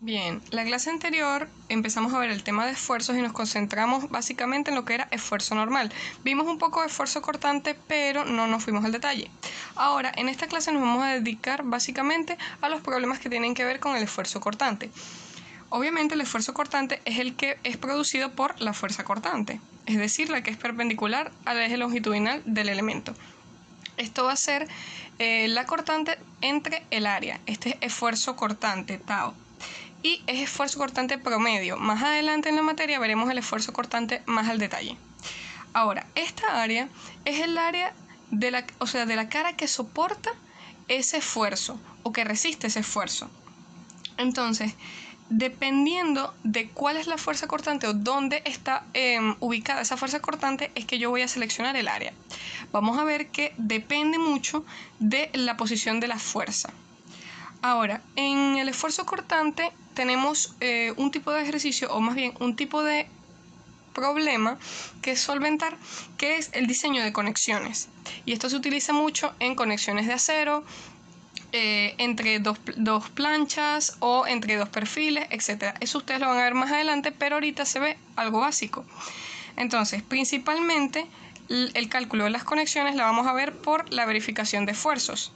Bien, la clase anterior empezamos a ver el tema de esfuerzos y nos concentramos básicamente en lo que era esfuerzo normal. Vimos un poco de esfuerzo cortante, pero no nos fuimos al detalle. Ahora, en esta clase nos vamos a dedicar básicamente a los problemas que tienen que ver con el esfuerzo cortante. Obviamente el esfuerzo cortante es el que es producido por la fuerza cortante, es decir, la que es perpendicular al eje longitudinal del elemento. Esto va a ser la cortante entre el área, este es esfuerzo cortante, tau. Y es esfuerzo cortante promedio. Más adelante en la materia veremos el esfuerzo cortante más al detalle. Ahora, esta área es el área de la cara que soporta ese esfuerzo o que resiste ese esfuerzo. Entonces, dependiendo de cuál es la fuerza cortante o dónde está ubicada esa fuerza cortante, es que yo voy a seleccionar el área. Vamos a ver que depende mucho de la posición de la fuerza. Ahora, en el esfuerzo cortante tenemos un tipo de ejercicio, o más bien un tipo de problema que es solventar, que es el diseño de conexiones. Y esto se utiliza mucho en conexiones de acero, entre dos planchas o entre dos perfiles, etc. Eso ustedes lo van a ver más adelante, pero ahorita se ve algo básico. Entonces, principalmente, el cálculo de las conexiones la vamos a ver por la verificación de esfuerzos.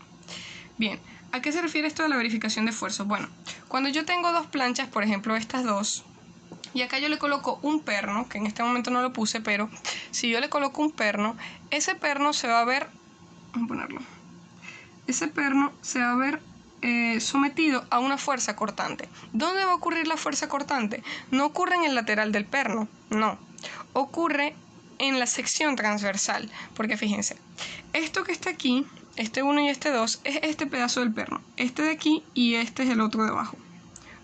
Bien, ¿a qué se refiere esto de la verificación de esfuerzos? Bueno, cuando yo tengo dos planchas, por ejemplo estas dos, y acá yo le coloco un perno, que en este momento no lo puse, pero si yo le coloco un perno, ese perno se va a ver, vamos a ponerlo, ese perno se va a ver sometido a una fuerza cortante. ¿Dónde va a ocurrir la fuerza cortante? No ocurre en el lateral del perno, no, ocurre en la sección transversal, porque fíjense, esto que está aquí, este 1 y este 2, es este pedazo del perno, este de aquí y este es el otro de abajo.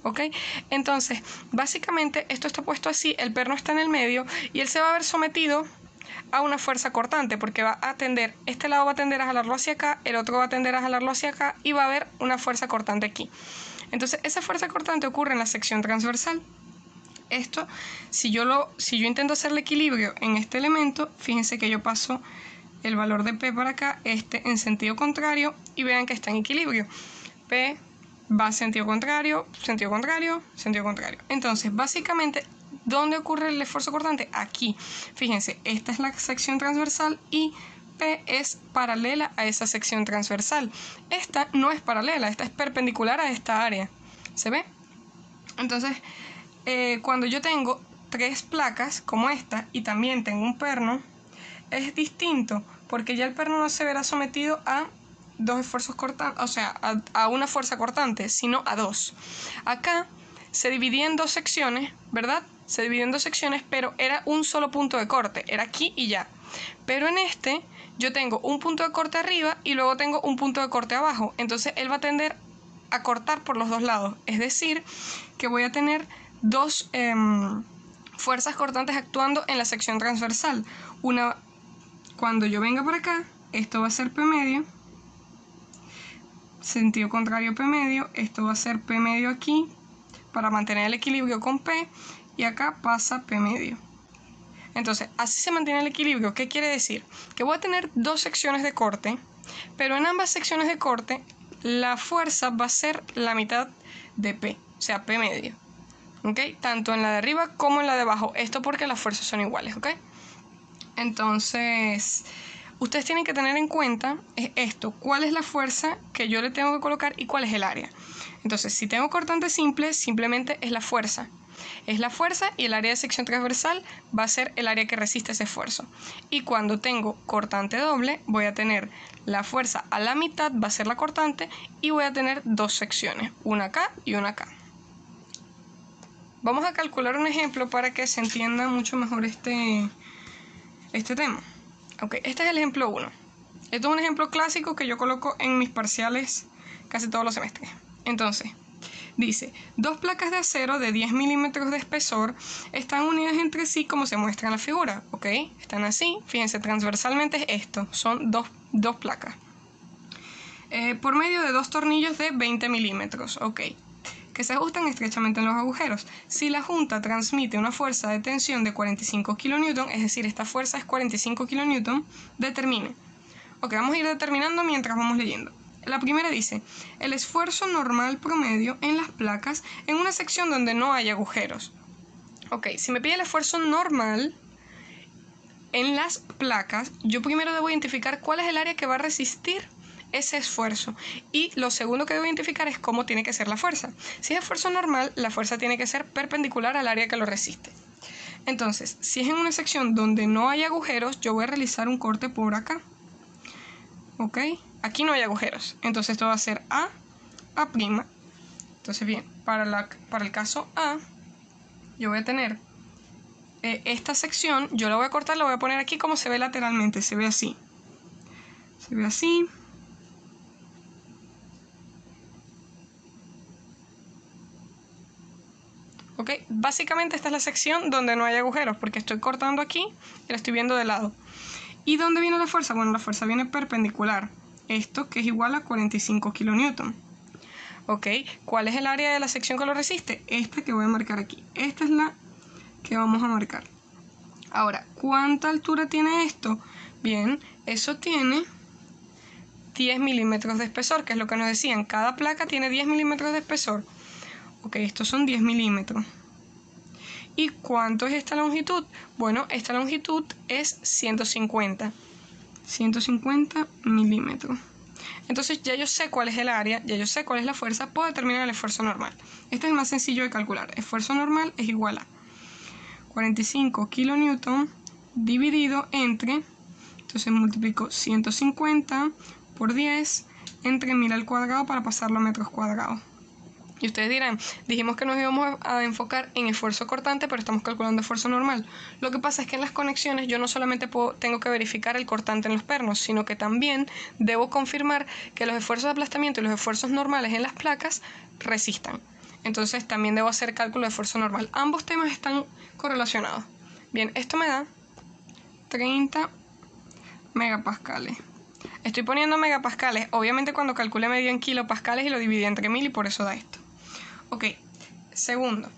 ¿Ok? Entonces, básicamente esto está puesto así, el perno está en el medio y él se va a ver sometido a una fuerza cortante porque va a tender, este lado va a tender a jalarlo hacia acá, el otro va a tender a jalarlo hacia acá y va a haber una fuerza cortante aquí. Entonces, esa fuerza cortante ocurre en la sección transversal. Esto, si yo intento hacer el equilibrio en este elemento, fíjense que yo paso el valor de P para acá, este en sentido contrario, y vean que está en equilibrio. P va en sentido contrario, sentido contrario, sentido contrario. Entonces, básicamente, ¿dónde ocurre el esfuerzo cortante? Aquí. Fíjense, esta es la sección transversal y P es paralela a esa sección transversal. Esta no es paralela, esta es perpendicular a esta área. ¿Se ve? Entonces, cuando yo tengo tres placas como esta y también tengo un perno, es distinto porque ya el perno no se verá sometido a dos esfuerzos cortantes, o sea, a una fuerza cortante, sino a dos. Acá se dividía en dos secciones, ¿verdad? Se dividió en dos secciones, pero era un solo punto de corte, era aquí y ya. Pero en este yo tengo un punto de corte arriba y luego tengo un punto de corte abajo, entonces él va a tender a cortar por los dos lados, es decir, que voy a tener dos fuerzas cortantes actuando en la sección transversal. Una, cuando yo venga por acá, esto va a ser P medio, sentido contrario P medio, esto va a ser P medio aquí, para mantener el equilibrio con P, y acá pasa P medio. Entonces, así se mantiene el equilibrio. ¿Qué quiere decir? Que voy a tener dos secciones de corte, pero en ambas secciones de corte, la fuerza va a ser la mitad de P, o sea, P medio. ¿Ok? Tanto en la de arriba como en la de abajo. Esto porque las fuerzas son iguales, ¿ok? Entonces, ustedes tienen que tener en cuenta esto, cuál es la fuerza que yo le tengo que colocar y cuál es el área. Entonces, si tengo cortante simple, simplemente es la fuerza. Es la fuerza y el área de sección transversal va a ser el área que resiste ese esfuerzo. Y cuando tengo cortante doble, voy a tener la fuerza a la mitad, va a ser la cortante, y voy a tener dos secciones, una acá y una acá. Vamos a calcular un ejemplo para que se entienda mucho mejor este tema. Ok, este es el ejemplo 1. Esto es un ejemplo clásico que yo coloco en mis parciales casi todos los semestres. Entonces, dice, dos placas de acero de 10 milímetros de espesor están unidas entre sí como se muestra en la figura. Ok, están así. Fíjense, transversalmente es esto. Son dos placas. Por medio de dos tornillos de 20 milímetros. Ok, que se ajustan estrechamente en los agujeros. Si la junta transmite una fuerza de tensión de 45 kN, es decir, esta fuerza es 45 kN, determine. Ok, vamos a ir determinando mientras vamos leyendo. La primera dice, el esfuerzo normal promedio en las placas en una sección donde no hay agujeros. Ok, si me pide el esfuerzo normal en las placas, yo primero debo identificar cuál es el área que va a resistir ese esfuerzo. Y lo segundo que debo identificar es cómo tiene que ser la fuerza. Si es esfuerzo normal, la fuerza tiene que ser perpendicular al área que lo resiste. Entonces, si es en una sección donde no hay agujeros, yo voy a realizar un corte por acá. Ok, aquí no hay agujeros. Entonces esto va a ser A'. Entonces bien, para el caso A, yo voy a tener esta sección, yo la voy a cortar, la voy a poner aquí como se ve lateralmente, se ve así. Se ve así. Ok, básicamente esta es la sección donde no hay agujeros, porque estoy cortando aquí y la estoy viendo de lado. ¿Y dónde viene la fuerza? Bueno, la fuerza viene perpendicular. Esto que es igual a 45 kN. Ok, ¿cuál es el área de la sección que lo resiste? Esta que voy a marcar aquí. Esta es la que vamos a marcar. Ahora, ¿cuánta altura tiene esto? Bien, eso tiene 10 milímetros de espesor, que es lo que nos decían. Cada placa tiene 10 milímetros de espesor. Ok, estos son 10 milímetros. ¿Y cuánto es esta longitud? Bueno, esta longitud es 150 milímetros. Entonces ya yo sé cuál es el área, ya yo sé cuál es la fuerza, puedo determinar el esfuerzo normal. Este es el más sencillo de calcular. Esfuerzo normal es igual a 45 kN dividido entre, entonces multiplico 150 por 10 entre 1000 al cuadrado para pasarlo a metros cuadrados. Y ustedes dirán, dijimos que nos íbamos a enfocar en esfuerzo cortante, pero estamos calculando esfuerzo normal. Lo que pasa es que en las conexiones yo no solamente tengo que verificar el cortante en los pernos, sino que también debo confirmar que los esfuerzos de aplastamiento y los esfuerzos normales en las placas resistan. Entonces también debo hacer cálculo de esfuerzo normal. Ambos temas están correlacionados. Bien, esto me da 30 megapascales. Estoy poniendo megapascales. Obviamente cuando calculé me dio en kilopascales y lo dividí entre 1000 y por eso da esto. Ok, segundo.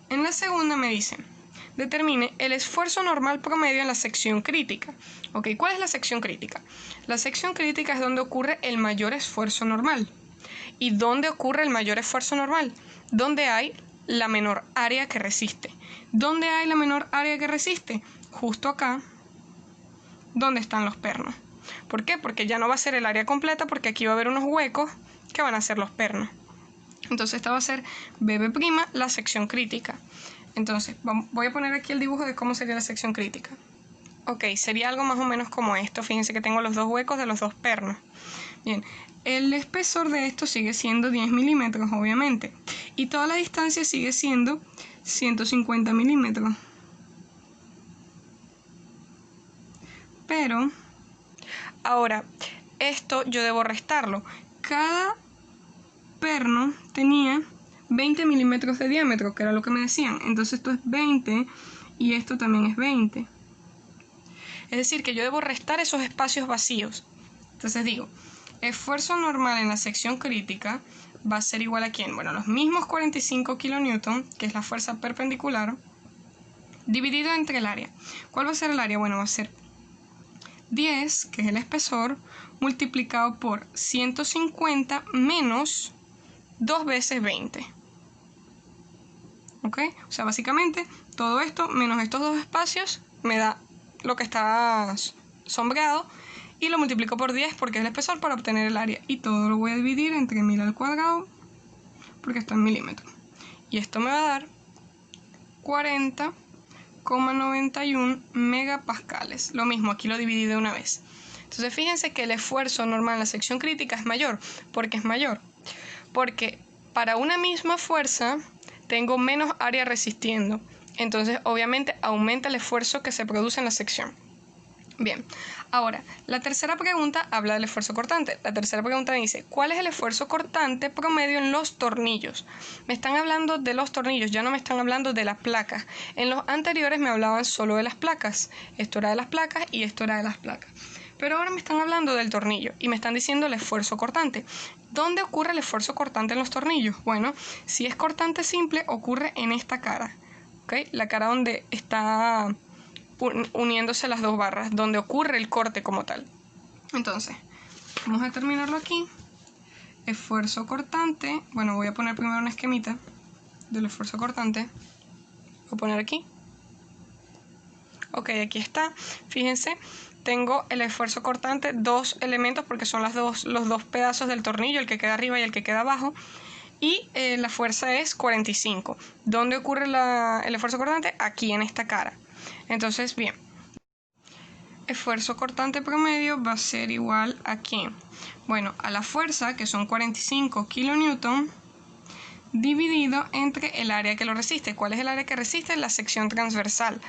En la segunda me dicen, determine el esfuerzo normal promedio en la sección crítica. Ok, ¿cuál es la sección crítica? La sección crítica es donde ocurre el mayor esfuerzo normal. ¿Y dónde ocurre el mayor esfuerzo normal? Donde hay la menor área que resiste. ¿Dónde hay la menor área que resiste? Justo acá, donde están los pernos. ¿Por qué? Porque ya no va a ser el área completa, porque aquí va a haber unos huecos que van a ser los pernos. Entonces esta va a ser BB', la sección crítica. Entonces voy a poner aquí el dibujo de cómo sería la sección crítica. Ok, sería algo más o menos como esto. Fíjense que tengo los dos huecos de los dos pernos. Bien, el espesor de esto sigue siendo 10 milímetros, obviamente. Y toda la distancia sigue siendo 150 milímetros. Pero, ahora, esto yo debo restarlo. Cada perno tenía 20 milímetros de diámetro, que era lo que me decían. Entonces esto es 20 y esto también es 20. Es decir, que yo debo restar esos espacios vacíos. Entonces digo, esfuerzo normal en la sección crítica va a ser igual a ¿quién? Bueno, los mismos 45 kN, que es la fuerza perpendicular, dividido entre el área. ¿Cuál va a ser el área? Bueno, va a ser 10, que es el espesor, multiplicado por 150 menos 2 veces 20. ¿Ok? O sea, básicamente todo esto menos estos dos espacios me da lo que está sombreado y lo multiplico por 10 porque es el espesor para obtener el área. Y todo lo voy a dividir entre 1000 al cuadrado porque está en milímetros. Y esto me va a dar 40,91 megapascales. Lo mismo, aquí lo dividí de una vez. Entonces fíjense que el esfuerzo normal en la sección crítica es mayor. ¿Por qué es mayor? Porque para una misma fuerza tengo menos área resistiendo. Entonces obviamente aumenta el esfuerzo que se produce en la sección. Bien, ahora, la tercera pregunta habla del esfuerzo cortante. La tercera pregunta me dice, ¿cuál es el esfuerzo cortante promedio en los tornillos? Me están hablando de los tornillos, ya no me están hablando de las placas. En los anteriores me hablaban solo de las placas. Esto era de las placas y esto era de las placas. Pero ahora me están hablando del tornillo y me están diciendo el esfuerzo cortante. ¿Dónde ocurre el esfuerzo cortante en los tornillos? Bueno, si es cortante simple, ocurre en esta cara. ¿Okay? La cara donde está uniéndose las dos barras, donde ocurre el corte como tal. Entonces, Vamos a terminarlo aquí. Esfuerzo cortante. Bueno, voy a poner primero una esquemita del esfuerzo cortante. Voy a poner aquí. Ok, aquí está. Fíjense, tengo el esfuerzo cortante, dos elementos porque son los dos pedazos del tornillo, el que queda arriba y el que queda abajo. Y la fuerza es 45. ¿Dónde ocurre el esfuerzo cortante? Aquí en esta cara. Entonces, bien. Esfuerzo cortante promedio va a ser igual a ¿qué? Bueno, a la fuerza, que son 45 kN, dividido entre el área que lo resiste. ¿Cuál es el área que resiste? La sección transversal.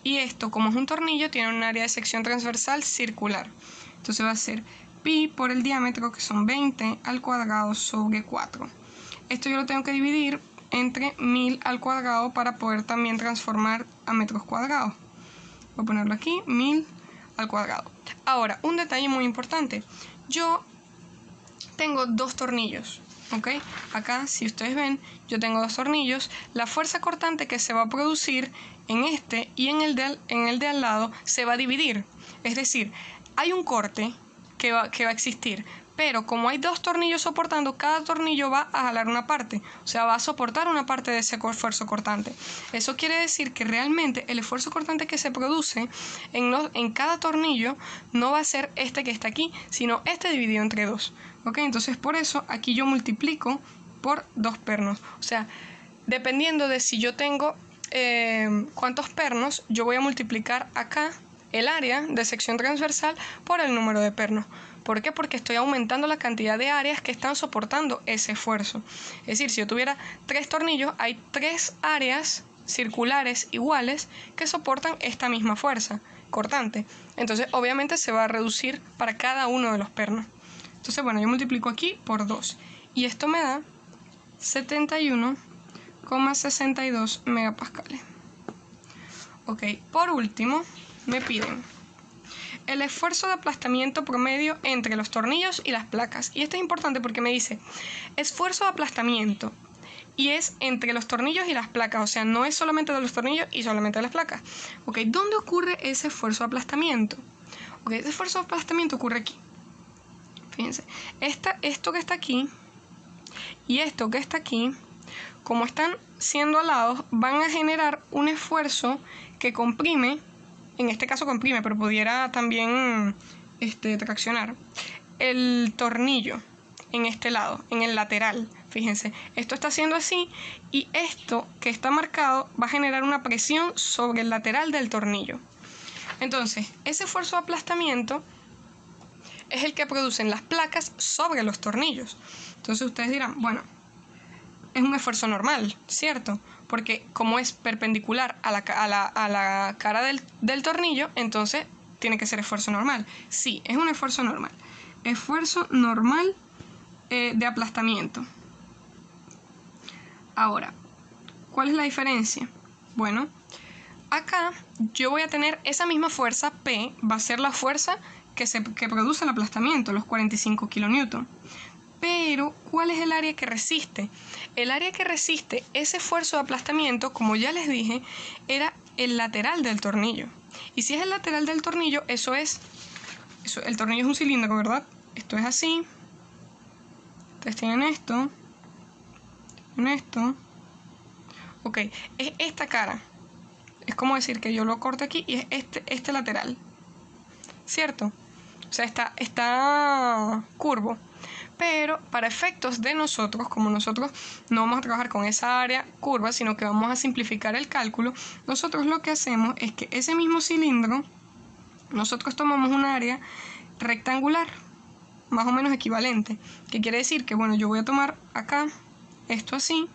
Y esto, como es un tornillo, tiene un área de sección transversal circular. Entonces va a ser pi por el diámetro, que son 20 al cuadrado sobre 4. Esto yo lo tengo que dividir entre 1000 al cuadrado para poder también transformar a metros cuadrados. Voy a ponerlo aquí, 1000 al cuadrado. Ahora, un detalle muy importante. Yo tengo dos tornillos, ¿ok? Acá, si ustedes ven, yo tengo dos tornillos. La fuerza cortante que se va a producir en este y en el de al lado se va a dividir. Es decir, hay un corte que va a existir, pero como hay dos tornillos soportando, cada tornillo va a jalar una parte, o sea, va a soportar una parte de ese esfuerzo cortante. Eso quiere decir que realmente el esfuerzo cortante que se produce en cada tornillo no va a ser este que está aquí, sino este dividido entre dos. ¿Ok? Entonces por eso aquí yo multiplico por dos pernos. O sea, dependiendo de si yo tengo cuántos pernos, yo voy a multiplicar acá el área de sección transversal por el número de pernos. ¿Por qué? Porque estoy aumentando la cantidad de áreas que están soportando ese esfuerzo. Es decir, si yo tuviera 3 tornillos, hay 3 áreas circulares iguales que soportan esta misma fuerza cortante. Entonces, obviamente se va a reducir para cada uno de los pernos. Entonces, bueno, yo multiplico aquí por 2. Y esto me da 71,62 megapascales. Ok, por último, me piden el esfuerzo de aplastamiento promedio entre los tornillos y las placas. Y esto es importante porque me dice esfuerzo de aplastamiento y es entre los tornillos y las placas, o sea, no es solamente de los tornillos y solamente de las placas. Ok, ¿dónde ocurre ese esfuerzo de aplastamiento? Ok, ese esfuerzo de aplastamiento ocurre aquí. Fíjense, esto que está aquí y esto que está aquí, como están siendo alados, van a generar un esfuerzo que comprime. En este caso comprime, pero pudiera también traccionar el tornillo en este lado, en el lateral. Fíjense, esto está haciendo así y esto que está marcado va a generar una presión sobre el lateral del tornillo. Entonces, ese esfuerzo de aplastamiento es el que producen las placas sobre los tornillos. Entonces ustedes dirán, bueno, es un esfuerzo normal, ¿cierto? Porque como es perpendicular a la cara del tornillo, entonces tiene que ser esfuerzo normal. Sí, es un esfuerzo normal. Esfuerzo normal de aplastamiento. Ahora, ¿cuál es la diferencia? Bueno, acá yo voy a tener esa misma fuerza, P, va a ser la fuerza que produce el aplastamiento, los 45 kN. Pero, ¿cuál es el área que resiste? El área que resiste ese esfuerzo de aplastamiento, como ya les dije, era el lateral del tornillo. Y si es el lateral del tornillo, el tornillo es un cilindro, ¿verdad? Esto es así. Ustedes tienen esto. Tienen esto. Ok, es esta cara. Es como decir que yo lo corto aquí y es este lateral. ¿Cierto? O sea, está curvo. Pero para efectos de nosotros, como nosotros no vamos a trabajar con esa área curva, sino que vamos a simplificar el cálculo, nosotros lo que hacemos es que ese mismo cilindro, nosotros tomamos un área rectangular, más o menos equivalente, que quiere decir que, bueno, yo voy a tomar acá esto así,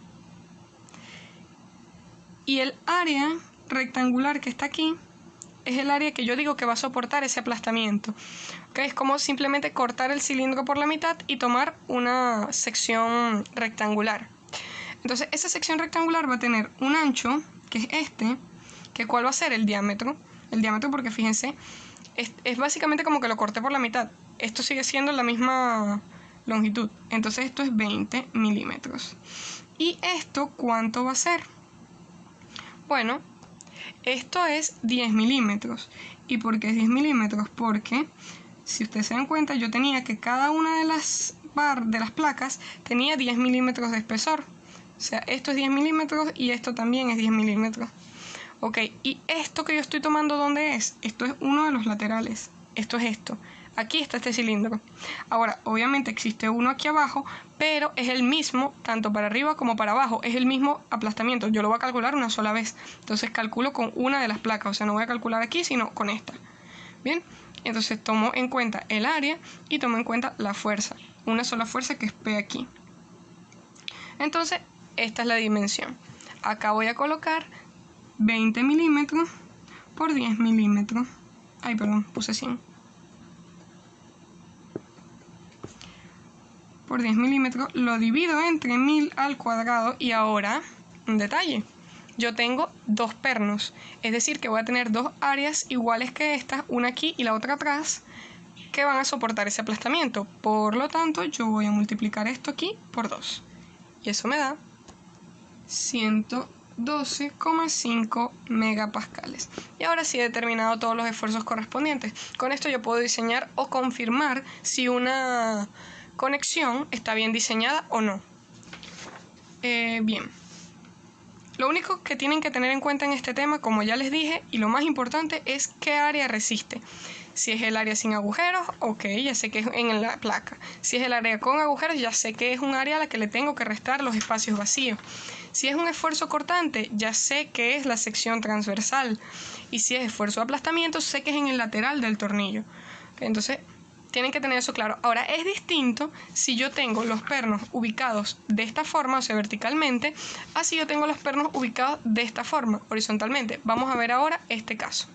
y el área rectangular que está aquí es el área que yo digo que va a soportar ese aplastamiento. ¿Okay? Es como simplemente cortar el cilindro por la mitad y tomar una sección rectangular. Entonces esa sección rectangular va a tener un ancho, que es este, que ¿cuál va a ser? El diámetro. El diámetro porque fíjense, es básicamente como que lo corté por la mitad. Esto sigue siendo la misma longitud. Entonces esto es 20 milímetros. ¿Y esto cuánto va a ser? Bueno, esto es 10 milímetros. ¿Y por qué es 10 milímetros? Porque si ustedes se dan cuenta, yo tenía que cada una de las placas tenía 10 milímetros de espesor. O sea, esto es 10 milímetros y esto también es 10 milímetros. Ok, y esto que yo estoy tomando, ¿dónde es? Esto es uno de los laterales. Esto es esto. Aquí está este cilindro. Ahora, obviamente existe uno aquí abajo, pero es el mismo, tanto para arriba como para abajo. Es el mismo aplastamiento. Yo lo voy a calcular una sola vez. Entonces calculo con una de las placas. O sea, no voy a calcular aquí, sino con esta. Bien, entonces tomo en cuenta el área y tomo en cuenta la fuerza. Una sola fuerza que es P aquí. Entonces, esta es la dimensión. Acá voy a colocar 20 milímetros por 10 milímetros. Ay, perdón, puse 100. Por 10 milímetros, lo divido entre 1000 al cuadrado y ahora, un detalle, yo tengo dos pernos, es decir que voy a tener dos áreas iguales que esta, una aquí y la otra atrás, que van a soportar ese aplastamiento. Por lo tanto, yo voy a multiplicar esto aquí por 2 y eso me da 112,5 megapascales. Y ahora sí he determinado todos los esfuerzos correspondientes. Con esto yo puedo diseñar o confirmar si una conexión está bien diseñada o no. Bien. Lo único que tienen que tener en cuenta en este tema, como ya les dije, y lo más importante es qué área resiste. Si es el área sin agujeros, ok, ya sé que es en la placa. Si es el área con agujeros, ya sé que es un área a la que le tengo que restar los espacios vacíos. Si es un esfuerzo cortante, ya sé que es la sección transversal. Y si es esfuerzo de aplastamiento, sé que es en el lateral del tornillo. Entonces, tienen que tener eso claro. Ahora, es distinto si yo tengo los pernos ubicados de esta forma, o sea, verticalmente, así yo tengo los pernos ubicados de esta forma, horizontalmente. Vamos a ver ahora este caso.